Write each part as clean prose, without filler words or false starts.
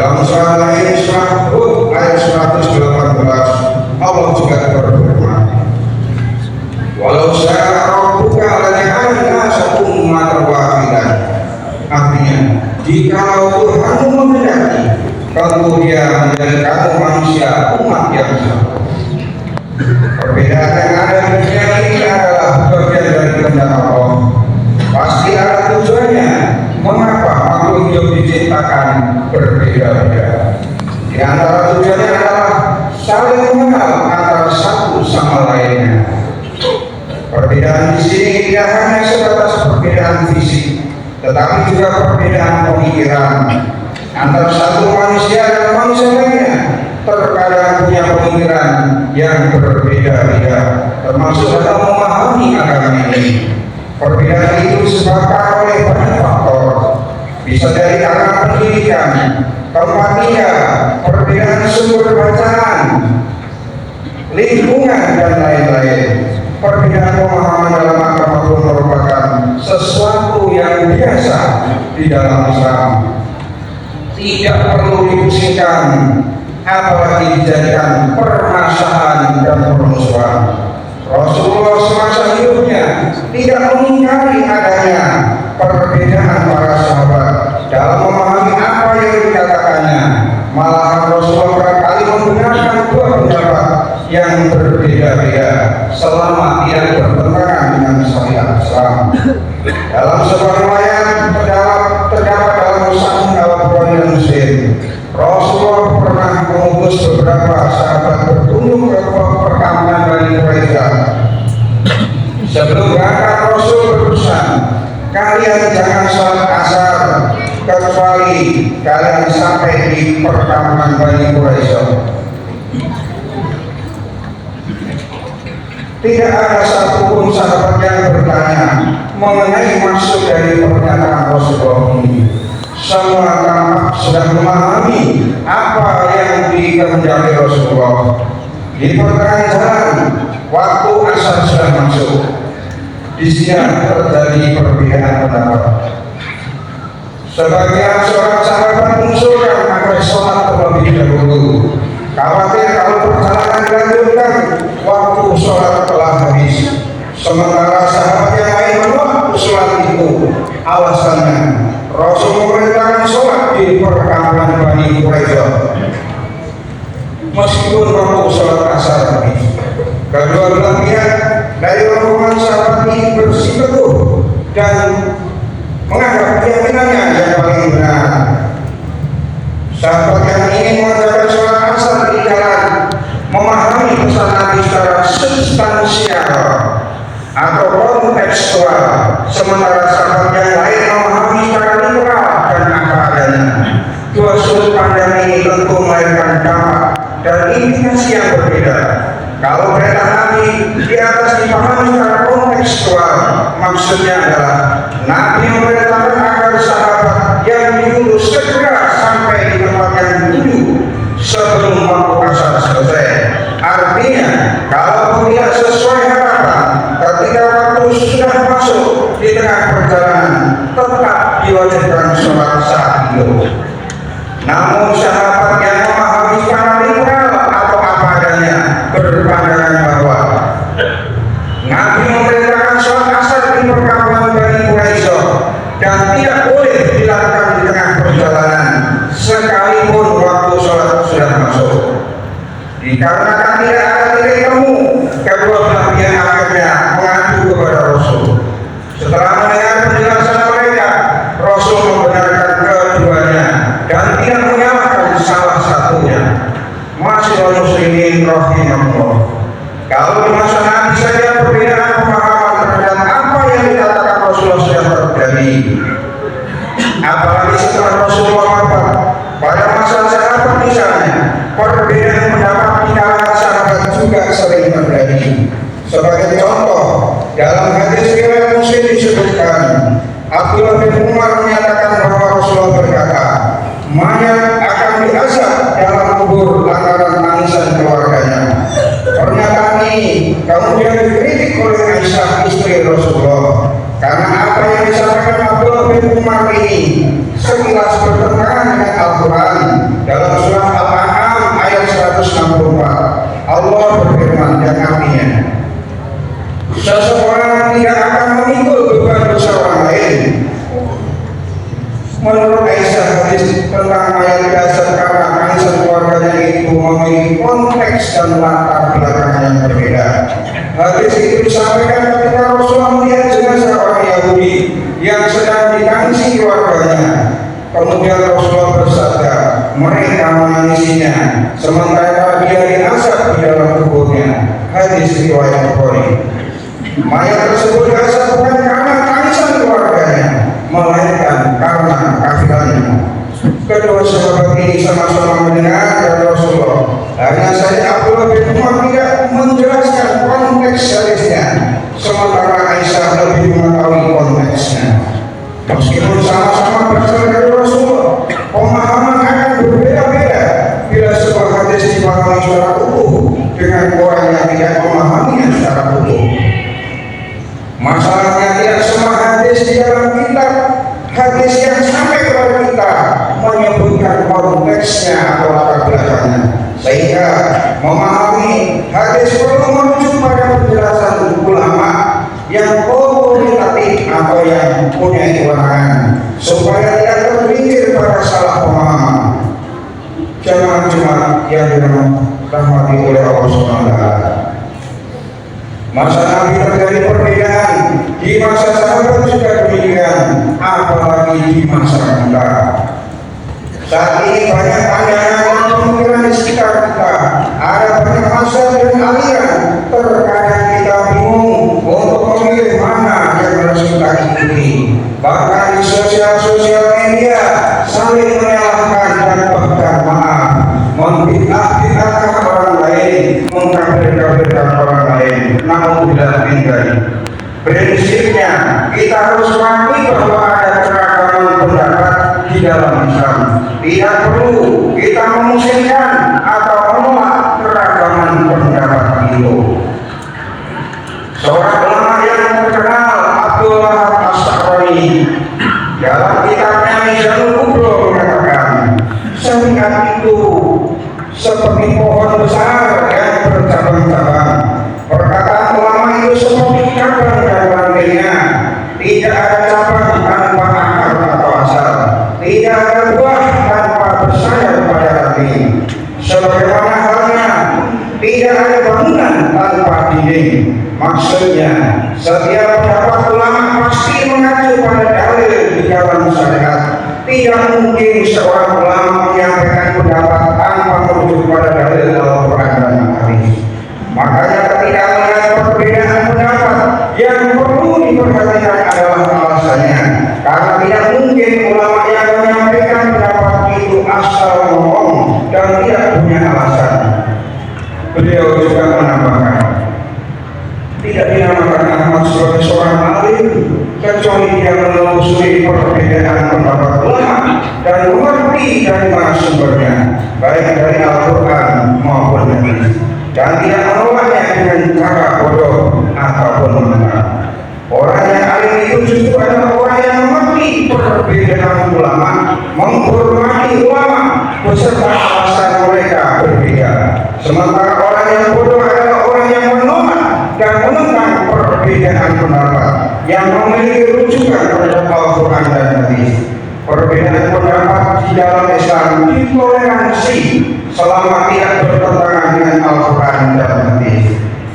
Dalam surah lain, surah Hud ayat 118, Allah juga berfirman, walau syaa rabbuka laja'ala an-nasa ummatan wahidah. Artinya, jikalau Tuhanmu menghendaki, tentu Dia menjadikan manusia umat yang sama. Perbedaan yang ada di dunia ini adalah bagian dari kehendak Allah. Pasti ada tujuannya. Mengapa makhluk hidup diciptakan berbeda-beda? Di antara tujuannya adalah saling mengenal antara satu sama lainnya. Perbedaan di sini tidak hanya sebatas perbedaan fisik, tetapi juga perbedaan pemikiran antara satu manusia dan manusia lainnya. Terkadang punya pemikiran yang berbeda-beda, termasuk dalam memahami agama ini. Perbedaan itu disebabkan oleh banyak faktor, bisa dari karena pendidikan, tempat tinggal, perbedaan sumber bacaan, lingkungan, dan lain-lain. Perbedaan pemahaman dalam agama pun merupakan sesuatu yang biasa di dalam Islam. Tidak perlu dipusingkan, apalagi dijadikan permasalahan dan permusuhan. Rasulullah semasa hidupnya tidak mengingkari adanya perbedaan para sahabat dalam memahami apa yang dikatakannya. Malahan Rasulullah berkali membenarkan dua pendapat yang berbeda-beda selama tidak bertentangan dengan syariat Islam. Dalam sebuah riwayat terdapat dalam Sahih Al-Bukhari dan Muslim, Rasulullah pernah mengutus beberapa sahabat berkunjung ke perkampungan Bani Quraisyah. Sebelum berangkat, Rasul berpesan, kalian jangan sholat asar kecuali kalian sampai di perkampungan Bani Quraisyah. Tidak ada satupun sahabat yang bertanya mengenai maksud dari pernyataan Rasulullah ini. Semua tampak sudah memahami apa yang dikehendaki Rasulullah. Di pertengahan jalan, waktu asar sudah masuk. Di sini terjadi perbedaan pendapat. Sebagian seorang sahabat mengusulkan agar sholat terlebih dahulu. Khawatir kalau perjalanan dilanjutkan, waktu sholat telah habis. Sementara sahabat yang lain menolak sholat itu. Alasannya, Rasul memerintahkan sholat di perkampungan Bani Quraisyah. Meskipun waktu sholat asar habis, kedua belah pihak dari rombongan sahabat ini bersikukuh dan menganggap keyakinannya yang paling benar. Sahabat yang ingin mengerjakan sholat asar di jalan memahami pesan Nabi secara substansial atau kontekstual, sementara sahabat yang lain memahami secara literal dan apa adanya. Dua sudut pandang ini tentu melahirkan dampak dan implikasi yang berbeda. Kalau perintah Nabi di atas dipahami secara kontekstual, maksudnya adalah Nabi memerintahkan agar sahabat yang diutus segera sampai di tempat yang dituju sebelum waktu asar selesai. Artinya, kalau tidak sesuai harapan, ketika waktu sudah masuk di tengah perjalanan, tetap diwajibkan sholat saat itu. Namun sahabat yang memahami secara literal atau apa adanya berpandangan bahwa Nabi memerintahkan sholat asar di perkampungan Bani Quraisyah dan tidak boleh dilakukan di tengah perjalanan sekalipun waktu sholat sudah masuk. Dikarenakan tidak ada titik temu, kedua belah pihak akhirnya mengadu kepada Rasul. Setelah mendengar penjelasan mereka, Rasul membenarkan keduanya dan tidak menyalahkan salah satunya. Masyaallah muslimin rahimahullah. Kalau di masa Nabi saja perbedaan pemahaman terhadap apa yang dikatakan Rasulullah sudah terjadi, apalagi setelah Rasulullah wafat. Pada masa sahabat misalnya, perbedaan pendapat di kalangan sahabat juga sering terjadi. Sebagai contoh, dalam hadis riwayat Muslim disebutkan, Abdullah bin Umar menyatakan bahwa Rasulullah berkata, mayat akan diazab dalam kubur lantaran tangisan keluarganya. Pernyataan ini kemudian dikritik oleh Aisyah istri Rasulullah karena apa yang disampaikan Abdullah bin Umar ini sekilas bertentangan dengan Al-Quran. Dalam surah Al-An'am ayat 164, Allah berfirman yang artinya, seseorang tidak akan memikul beban dosa orang lain. Menurut Aisyah, hadis tentang ayat dasar karena tangisan keluarganya itu memiliki konteks dan latar belakang yang berbeda. Hadis itu disampaikan ketika Rasulullah melihat jenazah orang Yahudi yang sedang ditangisi keluarganya. Kemudian Rasulullah bersabda, mereka menangisinya sementara dia diasap di dalam kuburnya. Hadis riwayat Bukhari. Mayat tersebut diasap bukan karena tangisan keluarganya, melainkan karena kafirannya. Kedua sahabat ini sama-sama mendengar dari Rasulullah. Hanya saja Abdullah bin Umar tidak menjelaskan konteks hadisnya, sementara Aisyah lebih mengetahui konteksnya. Meskipun sama-sama berasal dari Rasulullah, pemahaman akan berbeda-beda bila sebuah hadis dipahami secara utuh dengan orang yang tidak memahaminya secara utuh. Masalahnya tidak semua hadis di dalam kitab hadis yang sampai kepada kita menyebutkan konteksnya atau latar belakangnya, sehingga memahami hadis perlu merujuk pada penjelasan ulama yang otoritatif atau yang punya kewenangan supaya tidak terpikir pada salah pemahaman. Jemaah-jemaah yang dirahmati oleh Allah SWT, masa Nabi terjadi perbedaan, di masa sahabat juga demikian, apalagi di masa kita. Saat ini banyak pandangan dan pemikiran di sekitar kita, ada banyak mazhab dan aliran. Terkadang kita bingung untuk memilih mana yang harus kita ikuti. Bahkan di sosial media saling menyalahkan dan bahkan maaf, memfitnah orang lain, mengkafir-kafirkan orang lain. Namun tidak tinggal. Prinsipnya kita harus mengakui bahwa ada keragaman pendapat di dalam Islam. Tidak perlu kita memusingkan atau menolak keragaman pendapat itu. Seorang ulama yang terkenal, Abdullah As-Sakhrani, dalam kitabnya Mizanul Kubro mengatakan, syariat itu seperti pohon besar yang bercabang-cabang. Perkataan ulama itu seperti cabang dan rantainya, tidak ada cabang tanpa akar atau asal, tidak ada buah tanpa bersayap pada ranting. Sebagaimana halnya tidak ada bangunan tanpa dinding. Maksudnya, setiap pendapat ulama pasti mengacu pada dalil di dalam syariat. Tidak mungkin seorang ulama menyampaikan pendapat tanpa merujuk pada dalil Al-Quran dan hadis. Makanya ketika melihat perbedaan pendapat, yang perlu diperhatikan adalah alasannya. Karena tidak mungkin ulama yang menyampaikan pendapat itu asal ngomong dan tidak punya alasan. Beliau juga menambahkan, tidak dinamakan Ahmad sebagai seorang alim kecuali dia menelusuri perbedaan pendapat ulama dan mengerti dari mana sumbernya, baik dari Al-Quran maupun hadis, dan tidak menolaknya dengan cara bodoh ataupun menentang. Orang yang alim itu justru adalah orang yang mengerti perbedaan ulama, menghormati ulama beserta alasan mereka berbeda. Sementara orang yang bodoh adalah orang yang menolak dan menentang perbedaan pendapat yang memiliki rujukan terhadap Al-Quran dan hadis. Perbedaan pendapat di dalam Islam ditoleransi selama tidak bertentangan dengan Al-Quran dan hadis.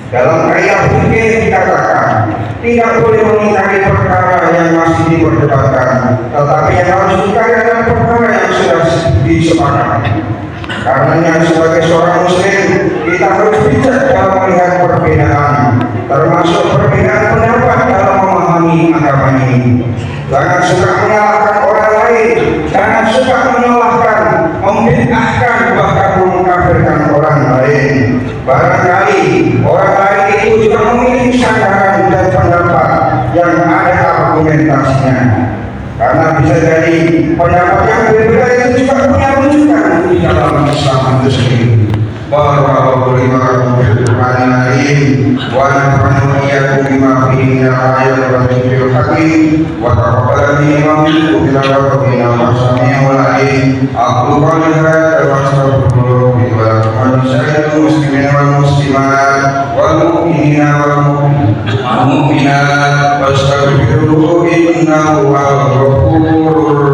Dalam kaidah fikih dikatakan, tidak boleh mengingkari perkara yang masih diperdebatkan, tetapi yang harus diingkari adalah perkara yang sudah disepakati. Karenanya sebagai seorang muslim, kita harus bijak dalam melihat perbedaan, termasuk perbedaan pendapat dalam memahami agama ini. Jangan suka menyalahkan orang lain, jangan suka menyalahkan, membid'ahkan, bahkan mengkafirkan orang lain. Barangkali orang lain itu juga memiliki sandaran dan pendapat yang ada argumentasinya. Karena bisa jadi pendapat yang berbeda itu juga punya rujukan di dalam Islam itu sendiri. barakallahu li wa lakum fil Qur'anil Karim wa nafa'ani wa iyyakum bima fihi min al-ayati wa dhikril hakim wa taqabbal minni wa minkum tilawatahu innahu sami'un 'alim. Aqulu qawli hadza wa astaghfirullah li wa lakum wa lisa'iril muslimina wal muslimat wal mu'minina wal mu'minat fastaghfiruhu innahu huwal ghafurur